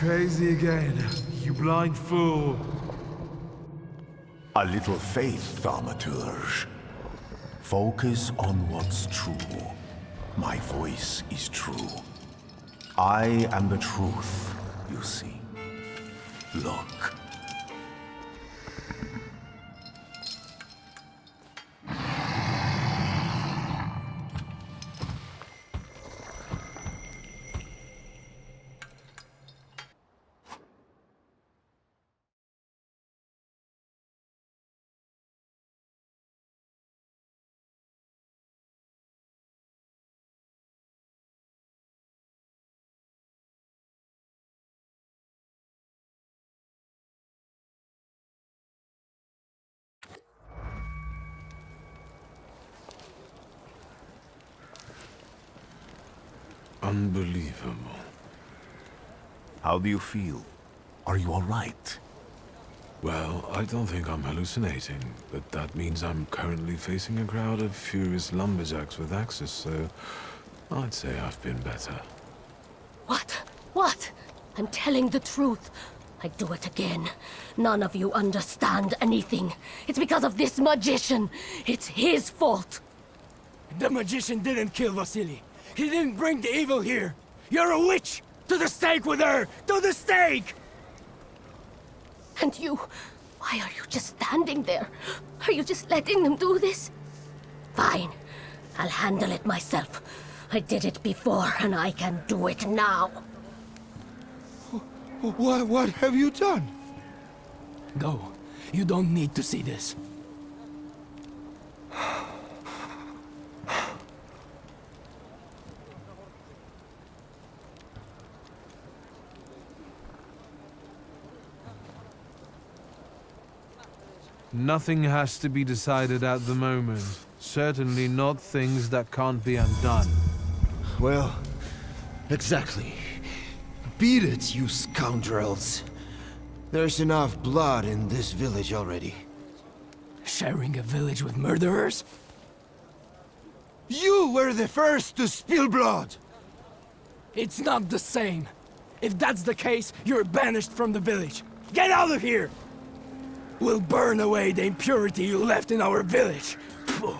crazy again, you blind fool. A little faith, Thaumaturge. Focus on what's true. My voice is true. I am the truth, you see. Look. Unbelievable. How do you feel? Are you all right? Well, I don't think I'm hallucinating, but that means I'm currently facing a crowd of furious lumberjacks with axes, so I'd say I've been better. What? What? I'm telling the truth. I do it again. None of you understand anything. It's because of this magician. It's his fault. The magician didn't kill Vasily. He didn't bring the evil here. You're a witch! To the stake with her! To the stake! And you... why are you just standing there? Are you just letting them do this? Fine. I'll handle it myself. I did it before, and I can do it now. What have you done? Go. You don't need to see this. Nothing has to be decided at the moment. Certainly not things that can't be undone. Well, exactly. Beat it, you scoundrels. There's enough blood in this village already. Sharing a village with murderers? You were the first to spill blood! It's not the same. If that's the case, you're banished from the village. Get out of here! We'll burn away the impurity you left in our village. Phew.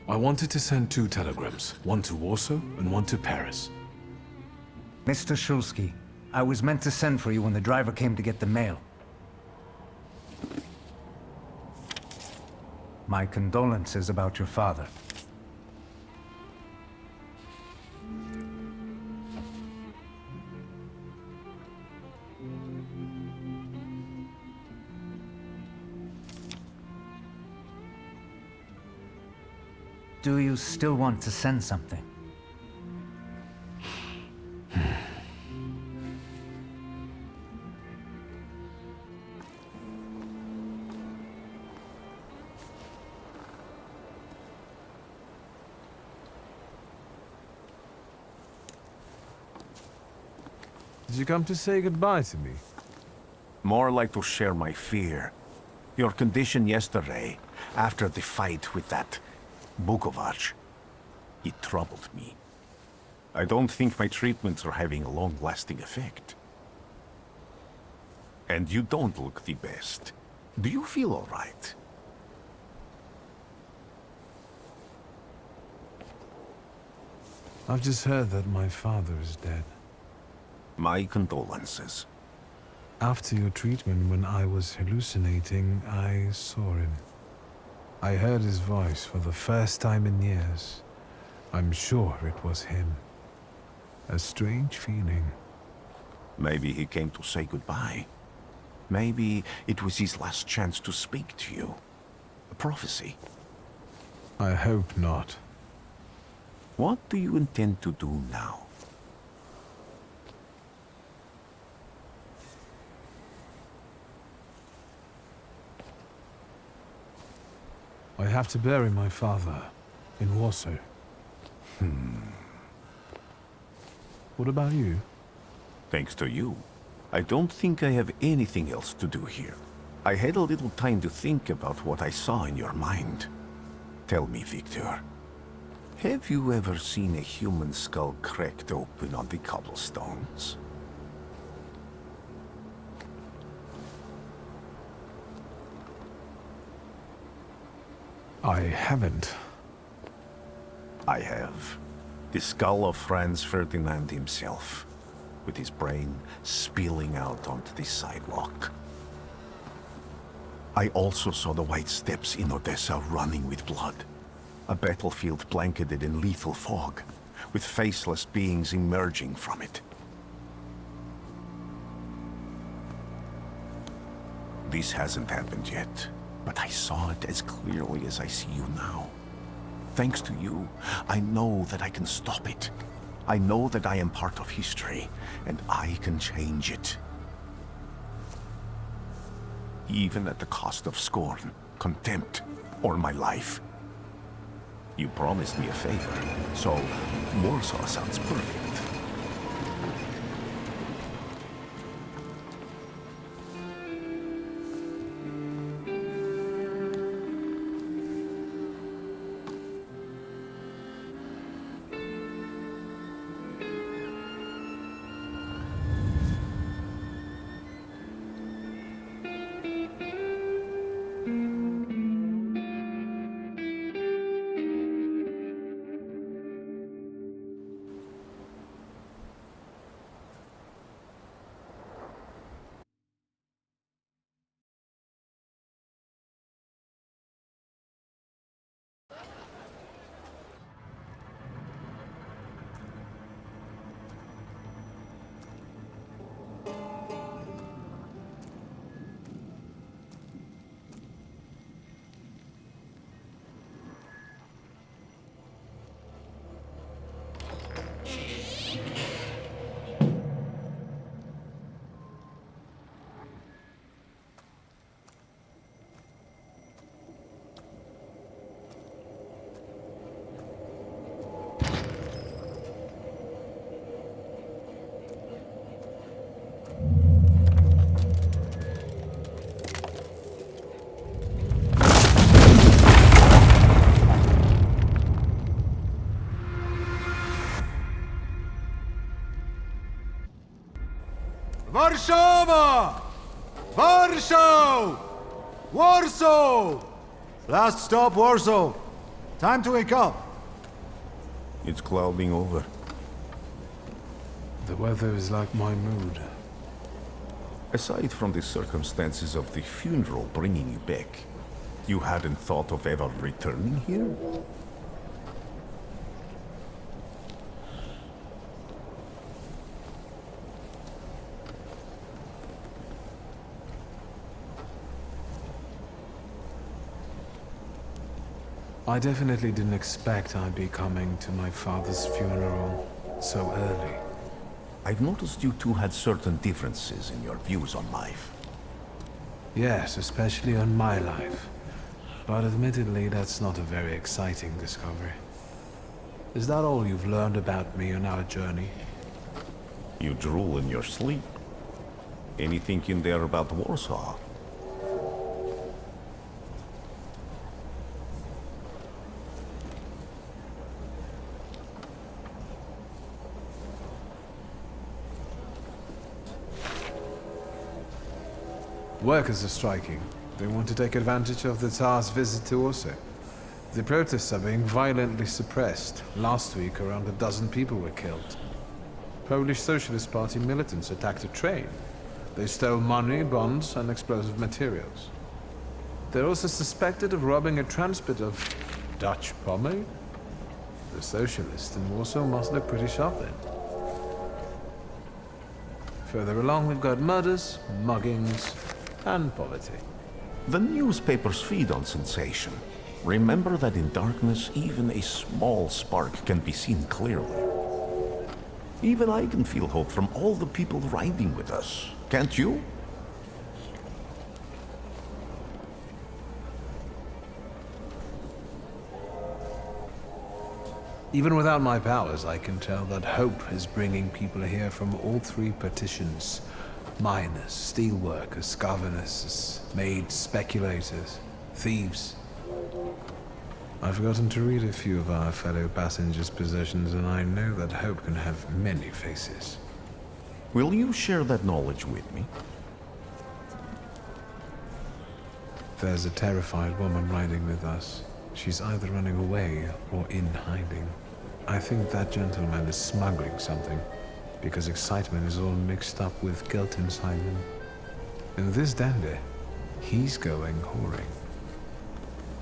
I wanted to send 2 telegrams, one to Warsaw and one to Paris. Mr. Shulsky, I was meant to send for you when the driver came to get the mail. My condolences about your father. Do you still want to send something? Did you come to say goodbye to me? More like to share my fear. Your condition yesterday, after the fight with that Bukovac, it troubled me. I don't think my treatments are having a long-lasting effect. And you don't look the best. Do you feel all right? I've just heard that my father is dead. My condolences. After your treatment, when I was hallucinating, I saw him. I heard his voice for the first time in years. I'm sure it was him. A strange feeling. Maybe he came to say goodbye. Maybe it was his last chance to speak to you. A prophecy. I hope not. What do you intend to do now? I have to bury my father in Warsaw. What about you? Thanks to you, I don't think I have anything else to do here. I had a little time to think about what I saw in your mind. Tell me, Victor, have you ever seen a human skull cracked open on the cobblestones? I haven't. I have. The skull of Franz Ferdinand himself, with his brain spilling out onto the sidewalk. I also saw the white steps in Odessa running with blood. A battlefield blanketed in lethal fog, with faceless beings emerging from it. This hasn't happened yet, but I saw it as clearly as I see you now. Thanks to you, I know that I can stop it. I know that I am part of history, and I can change it. Even at the cost of scorn, contempt, or my life. You promised me a favor, so Warsaw sounds perfect. Warszawa! Warsaw! Warsaw! Last stop, Warsaw. Time to wake up. It's clouding over. The weather is like my mood. Aside from the circumstances of the funeral bringing you back, you hadn't thought of ever returning here? I definitely didn't expect I'd be coming to my father's funeral so early. I've noticed you two had certain differences in your views on life. Yes, especially on my life. But admittedly, that's not a very exciting discovery. Is that all you've learned about me on our journey? You drool in your sleep. Anything in there about Warsaw? Workers are striking. They want to take advantage of the Tsar's visit to Warsaw. The protests are being violently suppressed. Last week, around a dozen people were killed. Polish Socialist Party militants attacked a train. They stole money, bonds, and explosive materials. They're also suspected of robbing a transport of Dutch pomade. The socialists in Warsaw must look pretty sharp then. Further along, we've got murders, muggings, and poverty. The newspapers feed on sensation. Remember that in darkness, even a small spark can be seen clearly. Even I can feel hope from all the people riding with us. Can't you? Even without my powers, I can tell that hope is bringing people here from all three partitions. Miners, steelworkers, governesses, maids, speculators, thieves. I've forgotten to read a few of our fellow passengers' possessions, and I know that hope can have many faces. Will you share that knowledge with me? There's a terrified woman riding with us. She's either running away or in hiding. I think that gentleman is smuggling something, because excitement is all mixed up with guilt inside him. And this dandy, he's going whoring.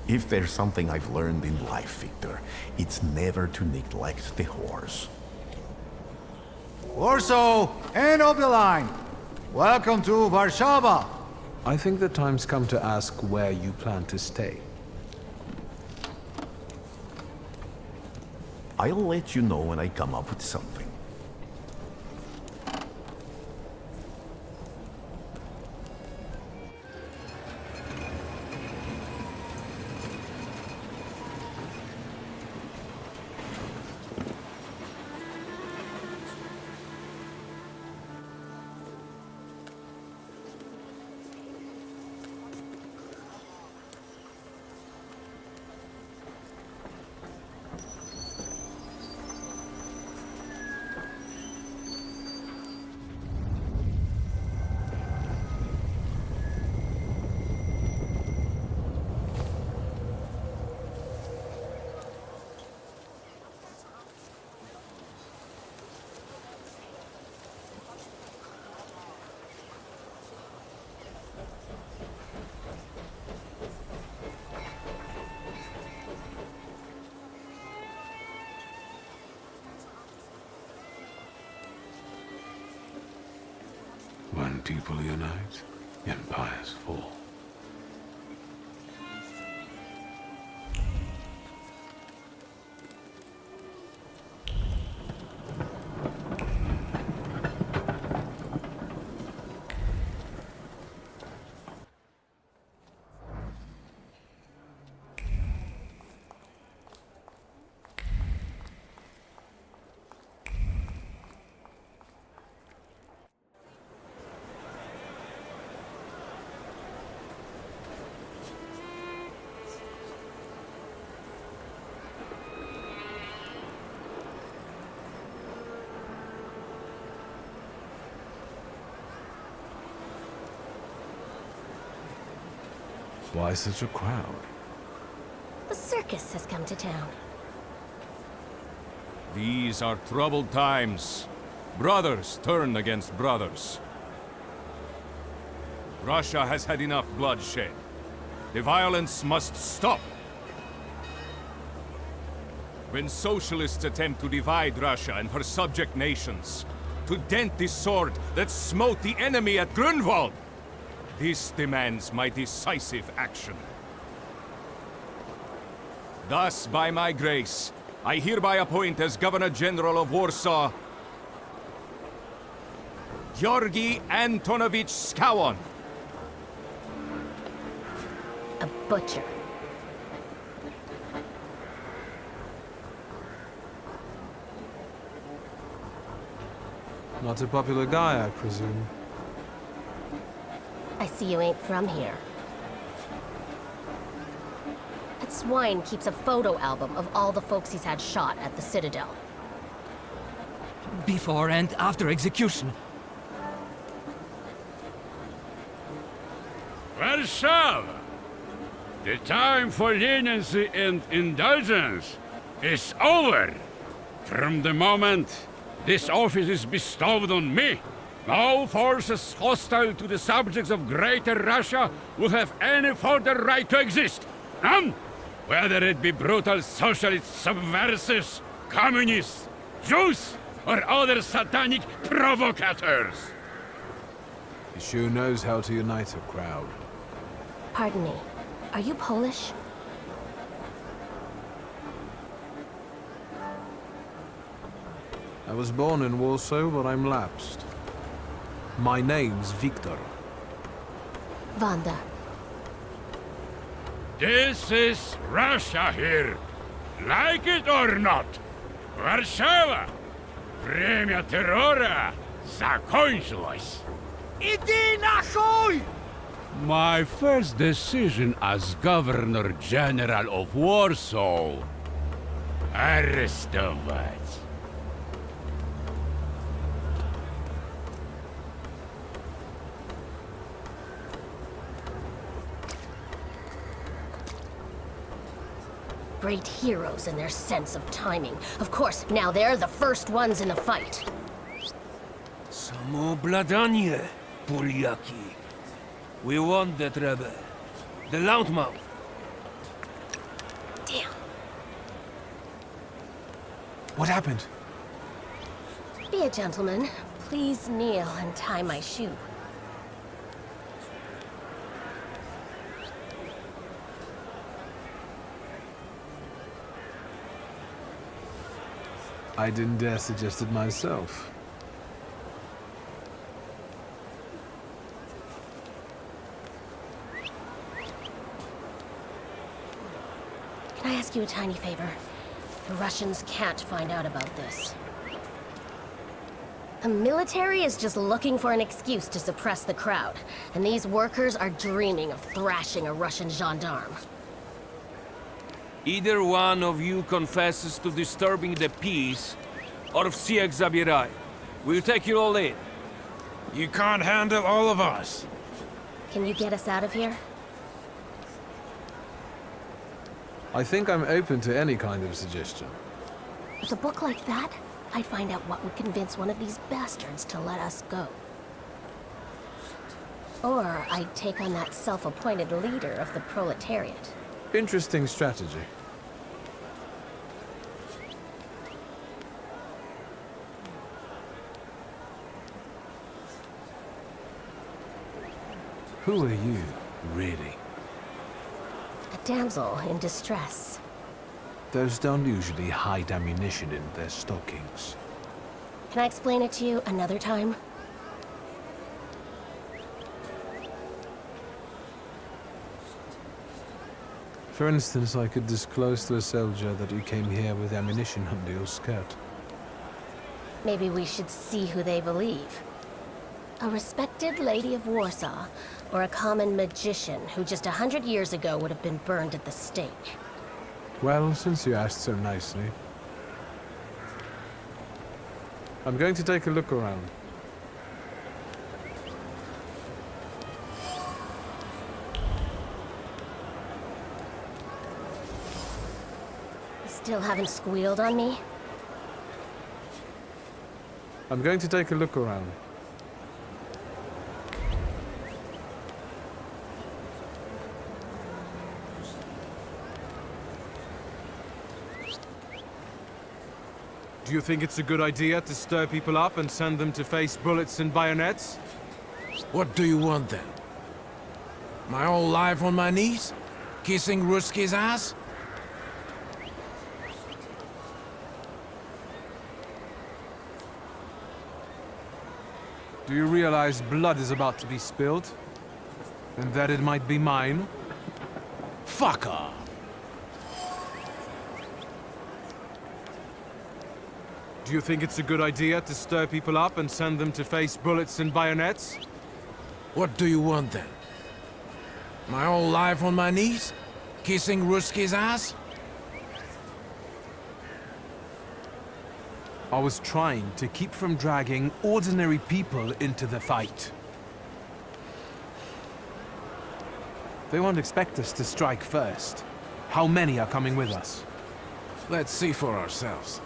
If there's something I've learned in life, Victor, it's never to neglect the horse. Warsaw, end of the line. Welcome to Warszawa. I think the time's come to ask where you plan to stay. I'll let you know when I come up with something. When people unite, empires fall. Why such a crowd? The circus has come to town. These are troubled times. Brothers turn against brothers. Russia has had enough bloodshed. The violence must stop. When socialists attempt to divide Russia and her subject nations, to dent the sword that smote the enemy at Grunwald, this demands my decisive action. Thus, by my grace, I hereby appoint as Governor General of Warsaw, Georgi Antonovich Skowon. A butcher. Not a popular guy, I presume. I see you ain't from here. That swine keeps a photo album of all the folks he's had shot at the Citadel. Before and after execution. Warszawa! The time for leniency and indulgence is over. From the moment this office is bestowed on me, no forces hostile to the subjects of Greater Russia will have any further right to exist. None! Whether it be brutal socialist subversives, communists, Jews, or other satanic provocators. He sure knows how to unite a crowd. Pardon me. Are you Polish? I was born in Warsaw, but I'm lapsed. My name's Victor. Wanda. This is Russia here. Like it or not. Warszawa. Время террора закончилось. Иди нахуй! My first decision as Governor General of Warsaw. Arrestować. Great heroes in their sense of timing. Of course, now they're the first ones in the fight. Samoobladanie, Poliaki. We won that rebel. The Loudmouth. Damn. What happened? Be a gentleman. Please kneel and tie my shoe. I didn't dare suggest it myself. Can I ask you a tiny favor? The Russians can't find out about this. The military is just looking for an excuse to suppress the crowd, and these workers are dreaming of thrashing a Russian gendarme. Either one of you confesses to disturbing the peace, or всех забирай. We'll take you all in. You can't handle all of us. Can you get us out of here? I think I'm open to any kind of suggestion. With a book like that, I'd find out what would convince one of these bastards to let us go. Or I'd take on that self-appointed leader of the proletariat. Interesting strategy. Who are you, really? A damsel in distress. Those don't usually hide ammunition in their stockings. Can I explain it to you another time? For instance, I could disclose to a soldier that you came here with ammunition under your skirt. Maybe we should see who they believe. A respected lady of Warsaw, or a common magician who just 100 years ago would have been burned at the stake. Well, since you asked so nicely. I'm going to take a look around. You still haven't squealed on me? I'm going to take a look around. Do you think it's a good idea to stir people up and send them to face bullets and bayonets? What do you want then? My whole life on my knees? Kissing Ruski's ass? Do you realize blood is about to be spilled? And that it might be mine? Fuck off! Do you think it's a good idea to stir people up and send them to face bullets and bayonets? What do you want then? My whole life on my knees? Kissing Ruski's ass? I was trying to keep from dragging ordinary people into the fight. They won't expect us to strike first. How many are coming with us? Let's see for ourselves.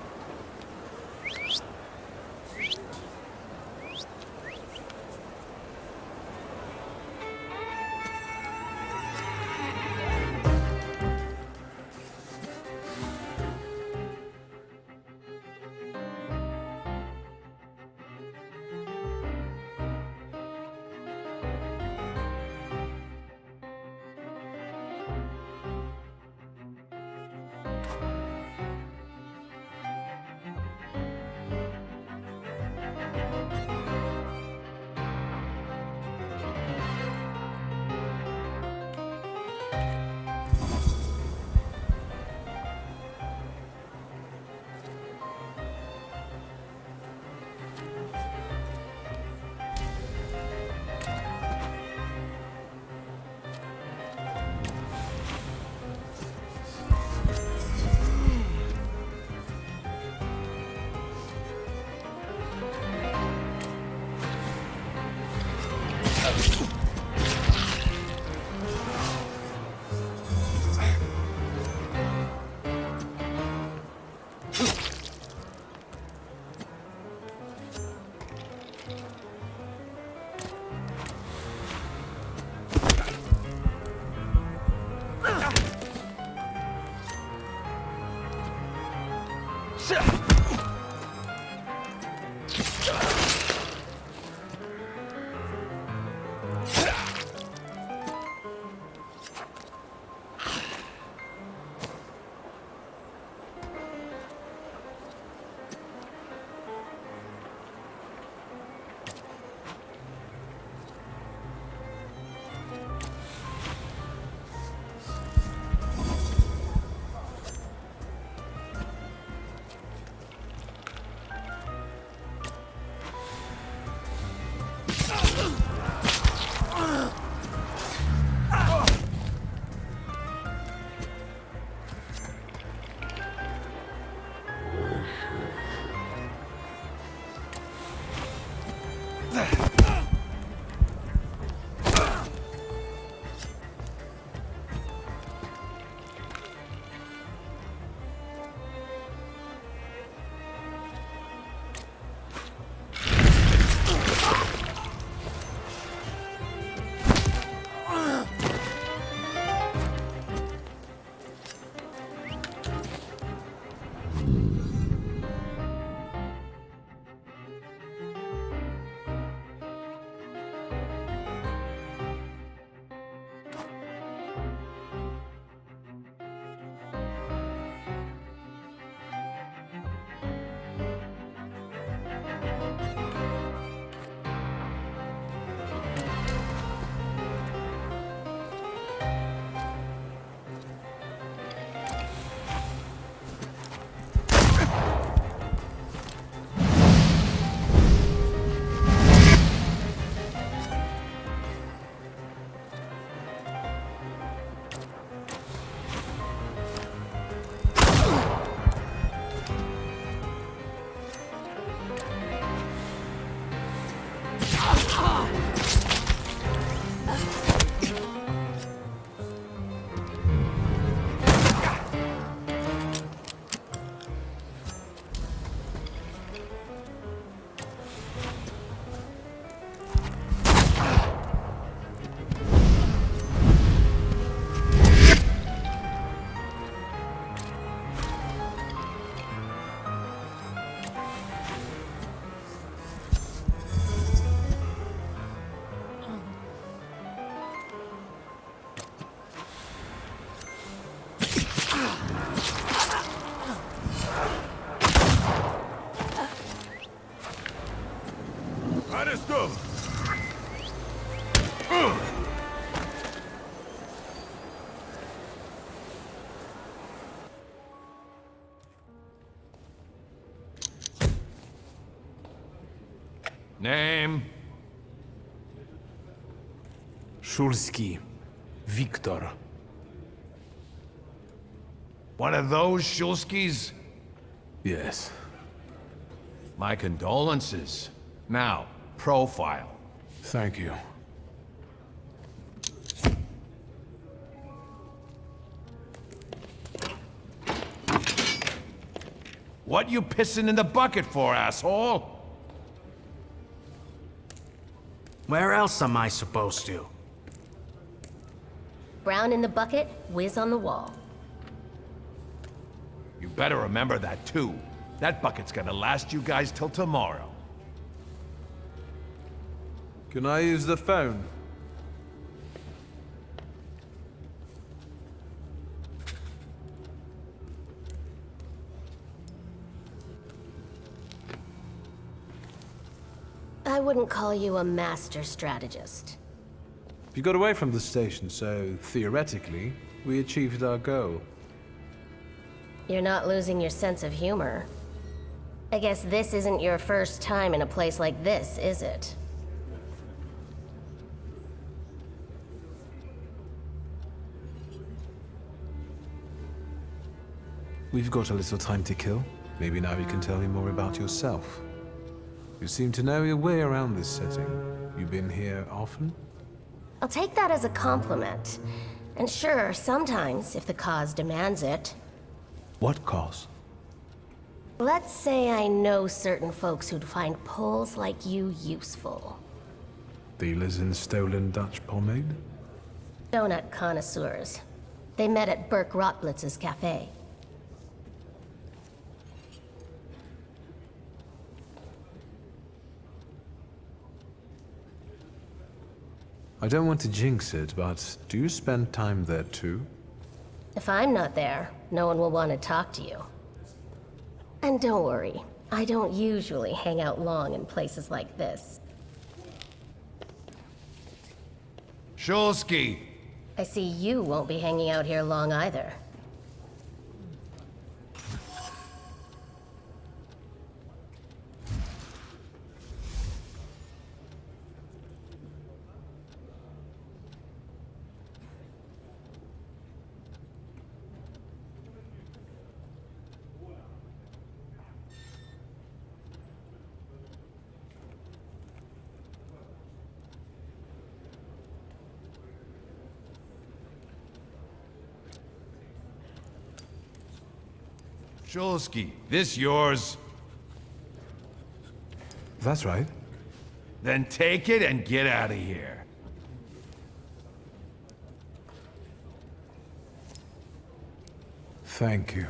Name? Szulski. Wiktor. One of those Shulskis? Yes. My condolences. Now, profile. Thank you. What you pissing in the bucket for, asshole? Where else am I supposed to? Brown in the bucket, whiz on the wall. You better remember that, too. That bucket's gonna last you guys till tomorrow. Can I use the phone? I wouldn't call you a master strategist. You got away from the station, so theoretically, we achieved our goal. You're not losing your sense of humor. I guess this isn't your first time in a place like this, is it? We've got a little time to kill. Maybe now you can tell me more about yourself. You seem to know your way around this setting. You been here often? I'll take that as a compliment. And sure, sometimes, if the cause demands it. What cause? Let's say I know certain folks who'd find poles like you useful. Dealers in stolen Dutch pomade? Donut connoisseurs. They met at Burke Rotblitz's cafe. I don't want to jinx it, but do you spend time there too? If I'm not there, no one will want to talk to you. And don't worry, I don't usually hang out long in places like this. Shulski! I see you won't be hanging out here long either. Shulski, this yours? That's right. Then take it and get out of here. Thank you.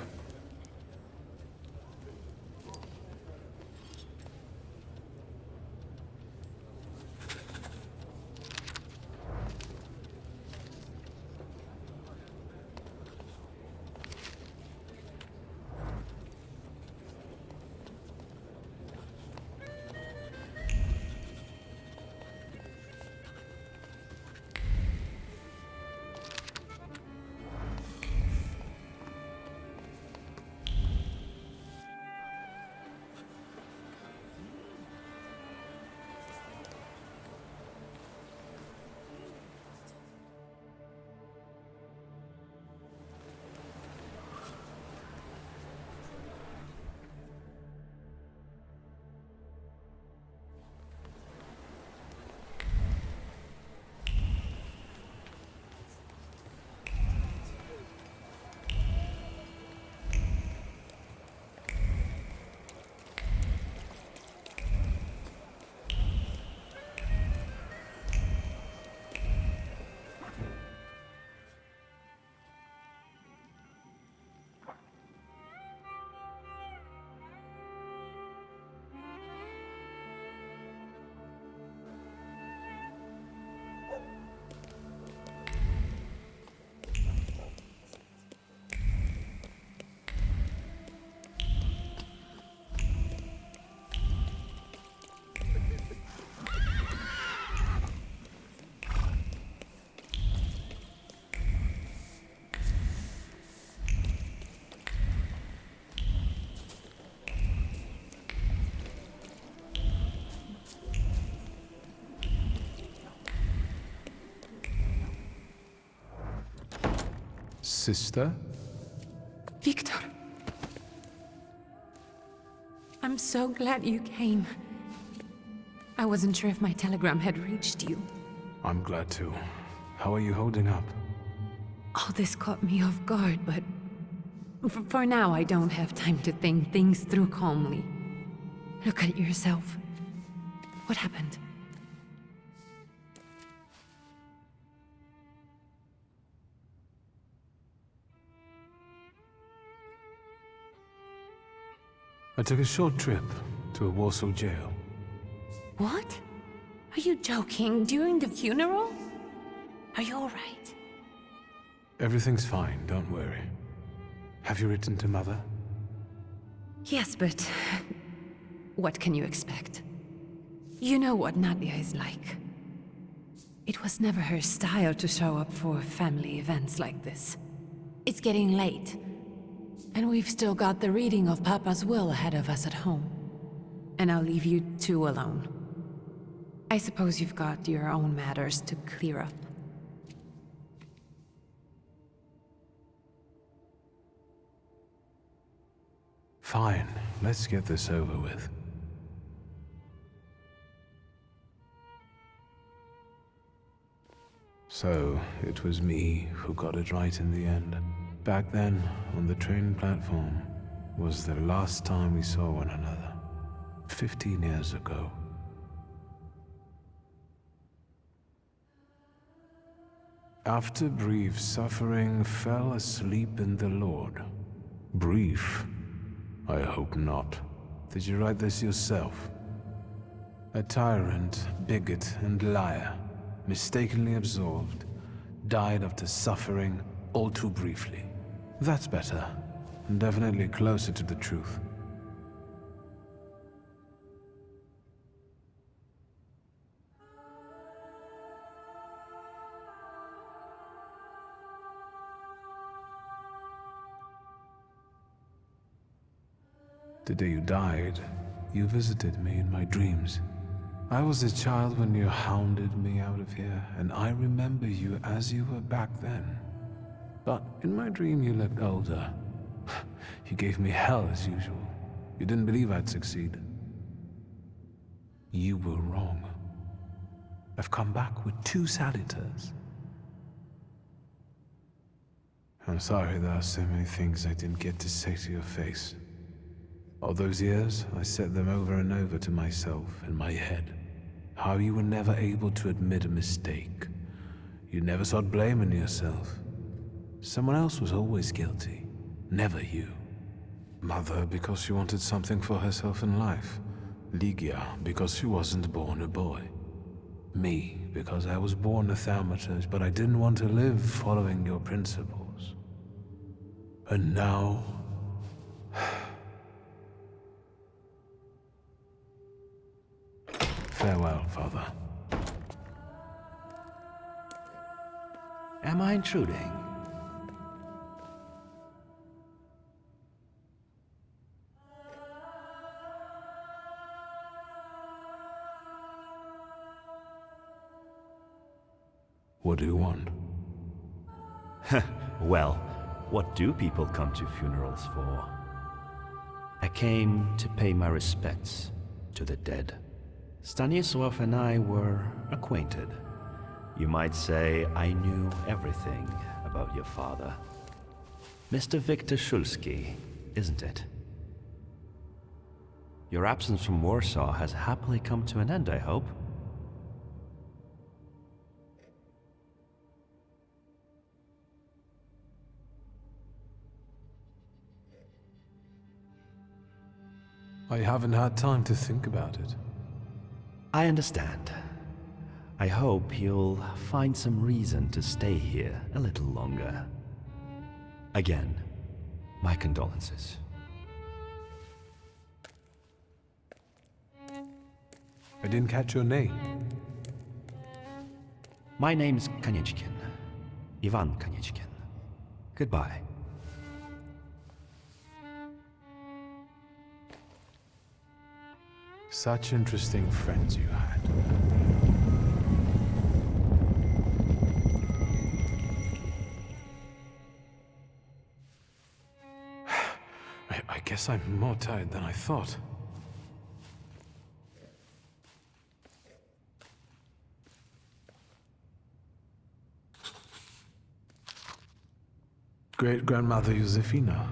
Sister? Victor. I'm so glad you came. I wasn't sure if my telegram had reached you. I'm glad too. How are you holding up? All this caught me off guard, but for now I don't have time to think things through calmly. Look at yourself. What happened? I took a short trip to a Warsaw jail. What? Are you joking? During the funeral? Are you alright? Everything's fine, don't worry. Have you written to Mother? Yes, but what can you expect? You know what Nadia is like. It was never her style to show up for family events like this. It's getting late, and we've still got the reading of Papa's will ahead of us at home. And I'll leave you two alone. I suppose you've got your own matters to clear up. Fine, let's get this over with. So, it was me who got it right in the end. Back then, on the train platform, was the last time we saw one another. 15 years ago. After brief suffering, fell asleep in the Lord. Brief? I hope not. Did you write this yourself? A tyrant, bigot, and liar, mistakenly absolved, died after suffering all too briefly. That's better, and definitely closer to the truth. The day you died, you visited me in my dreams. I was a child when you hounded me out of here, and I remember you as you were back then. But in my dream you looked older. You gave me hell as usual. You didn't believe I'd succeed. You were wrong. I've come back with 2 salutars. I'm sorry there are so many things I didn't get to say to your face. All those years, I said them over and over to myself in my head. How you were never able to admit a mistake. You never sought blame in yourself. Someone else was always guilty, never you. Mother because she wanted something for herself in life. Ligia because she wasn't born a boy. Me because I was born a Thaumaturge, but I didn't want to live following your principles. And now... Farewell, Father. Am I intruding? What do you want? Well, what do people come to funerals for? I came to pay my respects to the dead. Stanislav and I were acquainted. You might say I knew everything about your father. Mr. Victor Szulski, isn't it? Your absence from Warsaw has happily come to an end, I hope. I haven't had time to think about it. I understand. I hope you'll find some reason to stay here a little longer. Again, my condolences. I didn't catch your name. My name's Kaniechkin. Ivan Kaniechkin. Goodbye. Such interesting friends you had. Guess I'm more tired than I thought. Great-grandmother Josefina.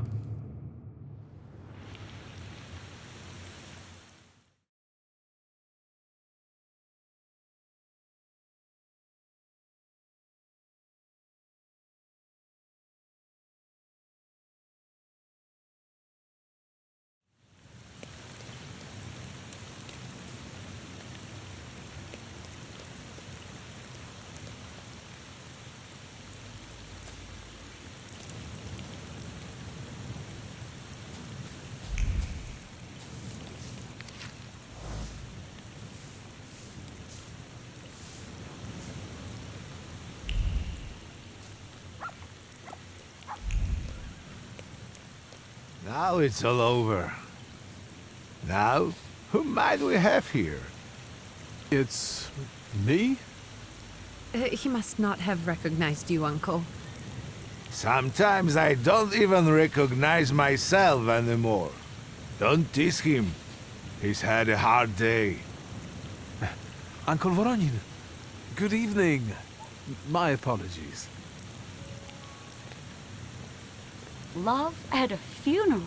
Now it's all over. Now, who might we have here? It's... me? He must not have recognized you, Uncle. Sometimes I don't even recognize myself anymore. Don't tease him. He's had a hard day. Uncle Voronin. Good evening. My apologies. Love at a funeral.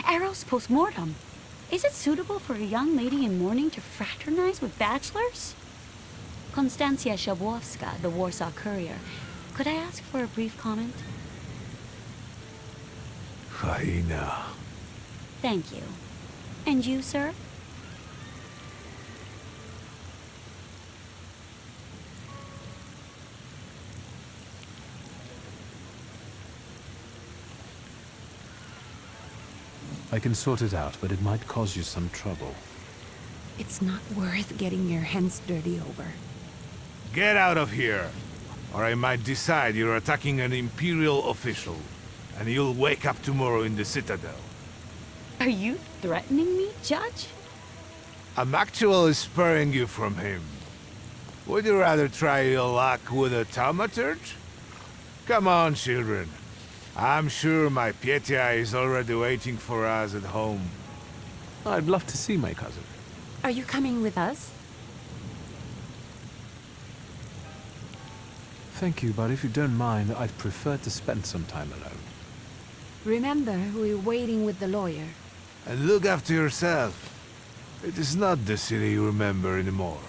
Eros post-mortem. Is it suitable for a young lady in mourning to fraternize with bachelors? Konstantia Shabowska, the Warsaw Courier. Could I ask for a brief comment? Hyena. Thank you. And you, sir? I can sort it out, but it might cause you some trouble. It's not worth getting your hands dirty over. Get out of here, or I might decide you're attacking an Imperial official, and you'll wake up tomorrow in the Citadel. Are you threatening me, Judge? I'm actually sparing you from him. Would you rather try your luck with a Thaumaturge? Come on, children. I'm sure my Pietia is already waiting for us at home. I'd love to see my cousin. Are you coming with us? Thank you, but if you don't mind, I'd prefer to spend some time alone. Remember, we're waiting with the lawyer. And look after yourself. It is not the city you remember anymore.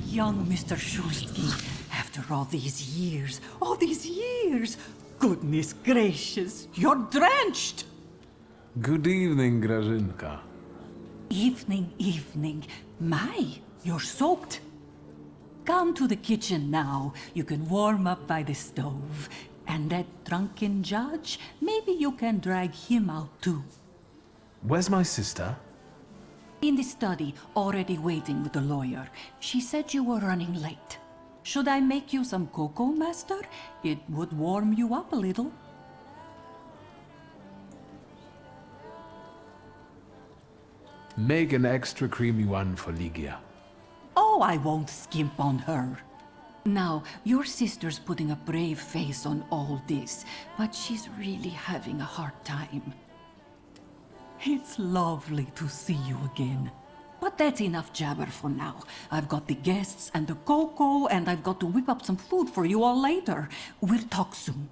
Young Mr. Shulsky, after all these years, goodness gracious, you're drenched! Good evening, Grażynka. Evening. My, you're soaked. Come to the kitchen now. You can warm up by the stove. And that drunken judge, maybe you can drag him out too. Where's my sister? In the study, already waiting with the lawyer. She said you were running late. Should I make you some cocoa, master? It would warm you up a little. Make an extra creamy one for Ligia. Oh, I won't skimp on her. Now, your sister's putting a brave face on all this, but she's really having a hard time. It's lovely to see you again. But that's enough jabber for now. I've got the guests and the cocoa, and I've got to whip up some food for you all later. We'll talk soon.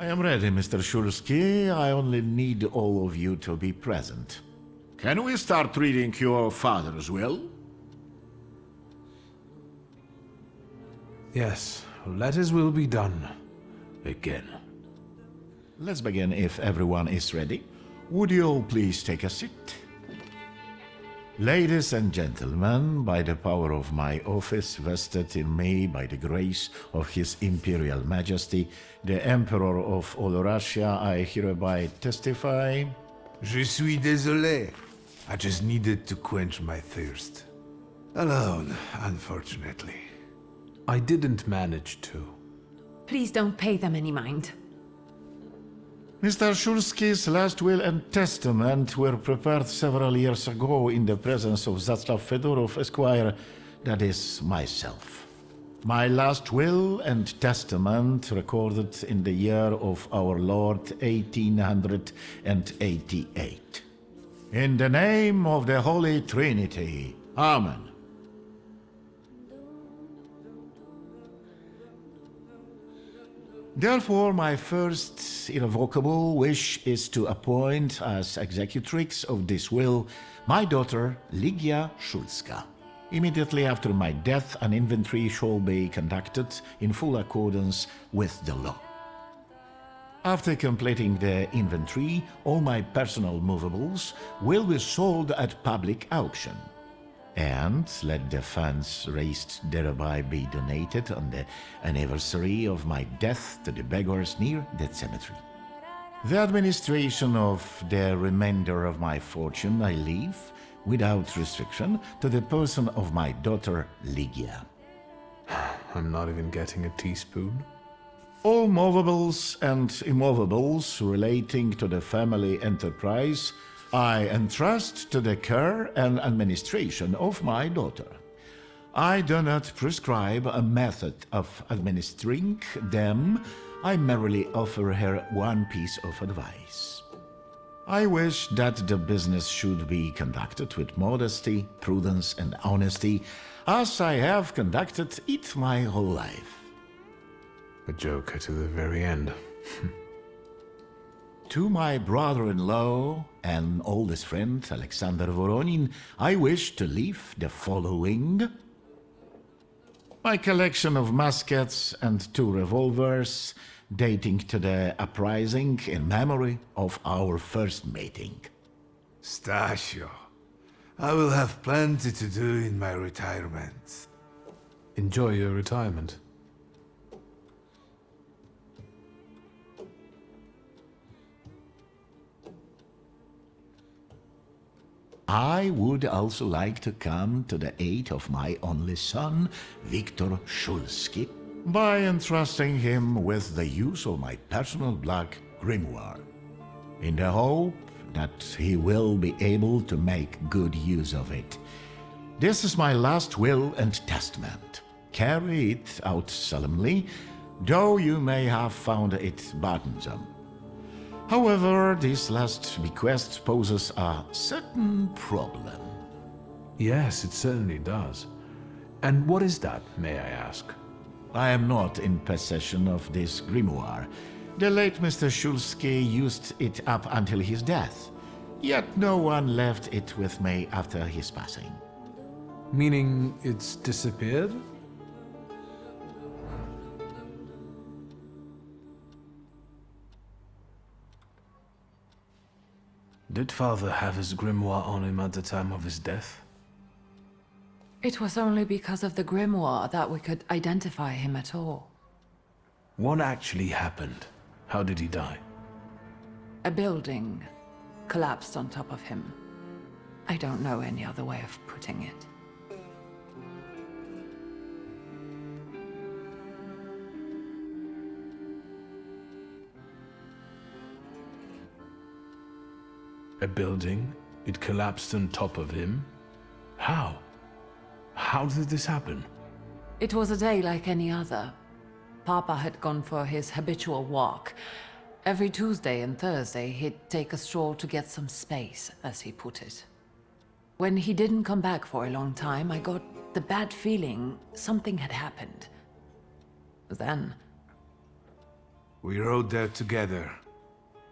I am ready, Mr. Shulsky. I only need all of you to be present. Can we start reading your father's will? Yes, let his will be done. Again. Let's begin if everyone is ready. Would you all please take a seat? Ladies and gentlemen, by the power of my office vested in me by the grace of His Imperial Majesty, the Emperor of all Russia, I hereby testify... Je suis désolé. I just needed to quench my thirst. Alone, unfortunately. I didn't manage to. Please don't pay them any mind. Mr. Shulsky's last will and testament were prepared several years ago in the presence of Zaslav Fedorov, Esquire, that is, myself. My last will and testament recorded in the year of our Lord 1888. In the name of the Holy Trinity. Amen. Therefore, my first irrevocable wish is to appoint as executrix of this will my daughter, Ligia Szulska. Immediately after my death, an inventory shall be conducted in full accordance with the law. After completing the inventory, all my personal movables will be sold at public auction. And let the funds raised thereby be donated on the anniversary of my death to the beggars near that cemetery. The administration of the remainder of my fortune I leave, without restriction, to the person of my daughter Ligia. I'm not even getting a teaspoon. All movables and immovables relating to the family enterprise I entrust to the care and administration of my daughter. I do not prescribe a method of administering them. I merely offer her one piece of advice. I wish that the business should be conducted with modesty, prudence, and honesty, as I have conducted it my whole life. A joker to the very end. To my brother-in-law and oldest friend, Alexander Voronin, I wish to leave the following. My collection of muskets and 2 revolvers, dating to the uprising in memory of our first meeting. Stasio, I will have plenty to do in my retirement. Enjoy your retirement. I would also like to come to the aid of my only son, Viktor Shulsky, by entrusting him with the use of my personal black grimoire, in the hope that he will be able to make good use of it. This is my last will and testament. Carry it out solemnly, though you may have found it burdensome. However, this last bequest poses a certain problem. Yes, it certainly does. And what is that, may I ask? I am not in possession of this grimoire. The late Mr. Shulsky used it up until his death, yet no one left it with me after his passing. Meaning it's disappeared? Did Father have his grimoire on him at the time of his death? It was only because of the grimoire that we could identify him at all. What actually happened? How did he die? A building collapsed on top of him. I don't know any other way of putting it. A building? It collapsed on top of him? How? How did this happen? It was a day like any other. Papa had gone for his habitual walk. Every Tuesday and Thursday, he'd take a stroll to get some space, as he put it. When he didn't come back for a long time, I got the bad feeling something had happened. Then, We rode there together.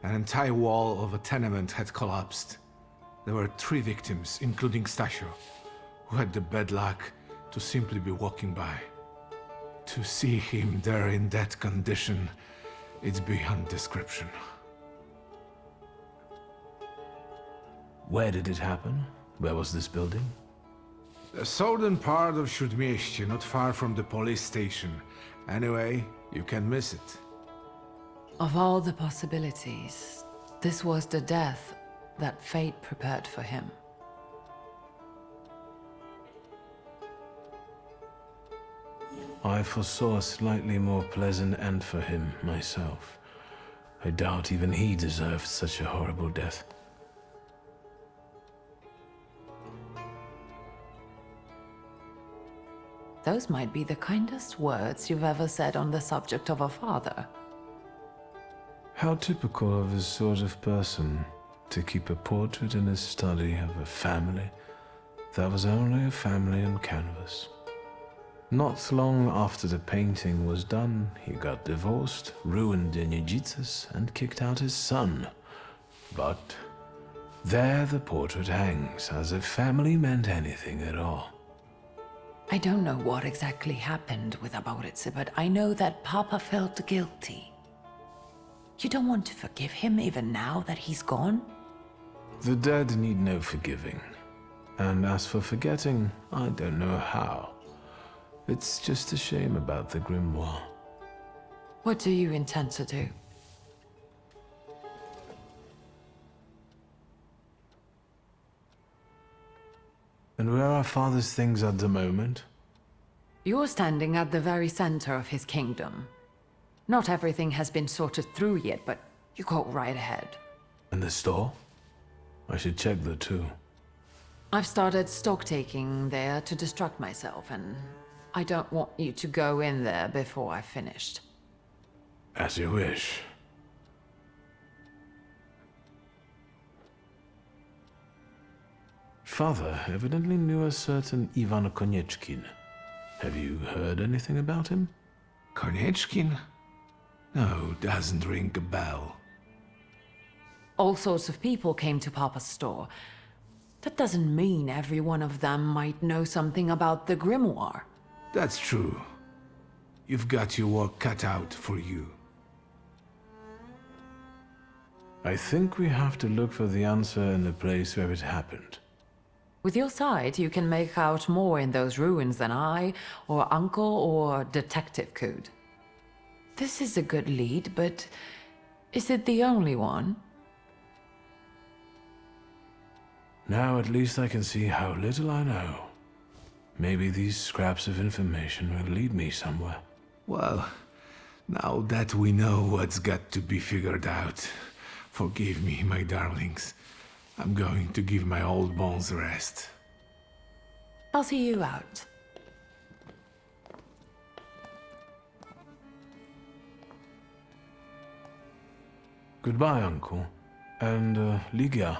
An entire wall of a tenement had collapsed. There were 3 victims, including Stasio, who had the bad luck to simply be walking by. To see him there in that condition, it's beyond description. Where did it happen? Where was this building? The southern part of Śródmieście, not far from the police station. Anyway, you can miss it. Of all the possibilities, this was the death that fate prepared for him. I foresaw a slightly more pleasant end for him, myself. I doubt even he deserved such a horrible death. Those might be the kindest words you've ever said on the subject of a father. How typical of his sort of person to keep a portrait in his study of a family that was only a family on canvas. Not long after the painting was done, he got divorced, ruined the Nijitas, and kicked out his son. But there the portrait hangs, as if family meant anything at all. I don't know what exactly happened with Aboritse, but I know that Papa felt guilty. You don't want to forgive him even now that he's gone? The dead need no forgiving. And as for forgetting, I don't know how. It's just a shame about the grimoire. What do you intend to do? And where are Father's things at the moment? You're standing at the very center of his kingdom. Not everything has been sorted through yet, but you go right ahead. And the store? I should check there too. I've started stock-taking there to distract myself, and I don't want you to go in there before I've finished. As you wish. Father evidently knew a certain Ivan Konieczkin. Have you heard anything about him? Konieczkin? No, doesn't ring a bell. All sorts of people came to Papa's store. That doesn't mean every one of them might know something about the grimoire. That's true. You've got your work cut out for you. I think we have to look for the answer in the place where it happened. With your sight, you can make out more in those ruins than I, or Uncle, or Detective could. This is a good lead, but is it the only one? Now at least I can see how little I know. Maybe these scraps of information will lead me somewhere. Well, now that we know what's got to be figured out, forgive me, my darlings. I'm going to give my old bones a rest. I'll see you out. Goodbye, Uncle. And, Ligia.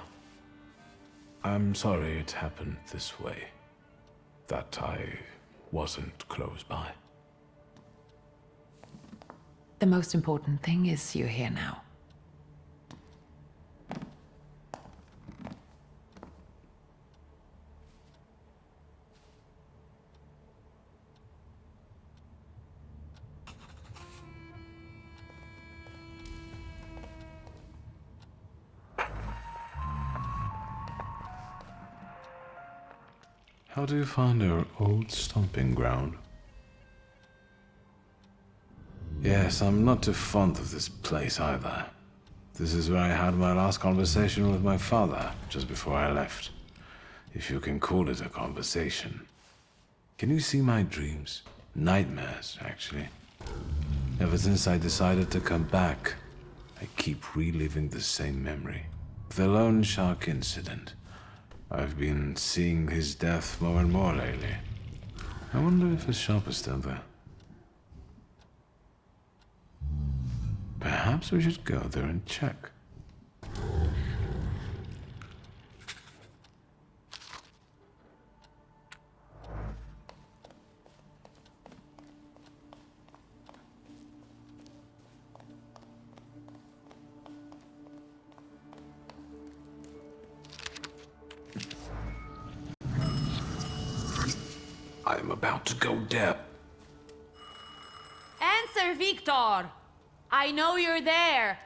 I'm sorry it happened this way. That I wasn't close by. The most important thing is you're here now. How do you find our old stomping ground? Yes, I'm not too fond of this place either. This is where I had my last conversation with my father, just before I left. If you can call it a conversation. Can you see my dreams? Nightmares, actually. Ever since I decided to come back, I keep reliving the same memory. The loan shark incident. I've been seeing his death more and more lately. I wonder if his shop is still there. Perhaps we should go there and check. I'm about to go deaf. Answer, Victor! I know you're there.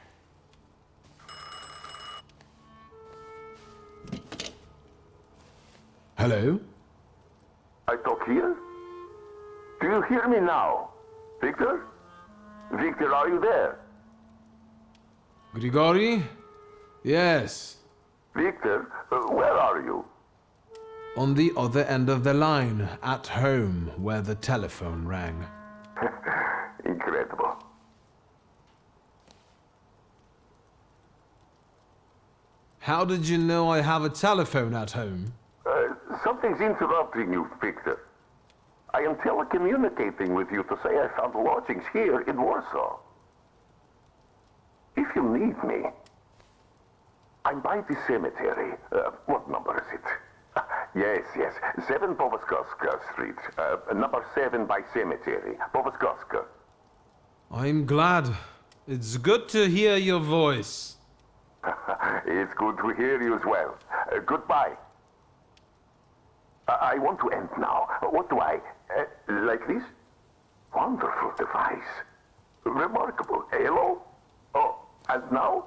Hello? I talk here? Do you hear me now? Victor? Victor, are you there? Grigori? Yes. Victor, where are you? On the other end of the line, at home, where the telephone rang. Incredible. How did you know I have a telephone at home? Something's interrupting you, Victor. I am telecommunicating with you to say I found lodgings here in Warsaw. If you need me, I'm by the cemetery. What number is it? Yes. 7 Povoskoska Street. Number 7 by cemetery. Povoskoska. I'm glad. It's good to hear your voice. It's good to hear you as well. Goodbye. I want to end now. What do I... like this? Wonderful device. Remarkable. Hello? Oh, and now?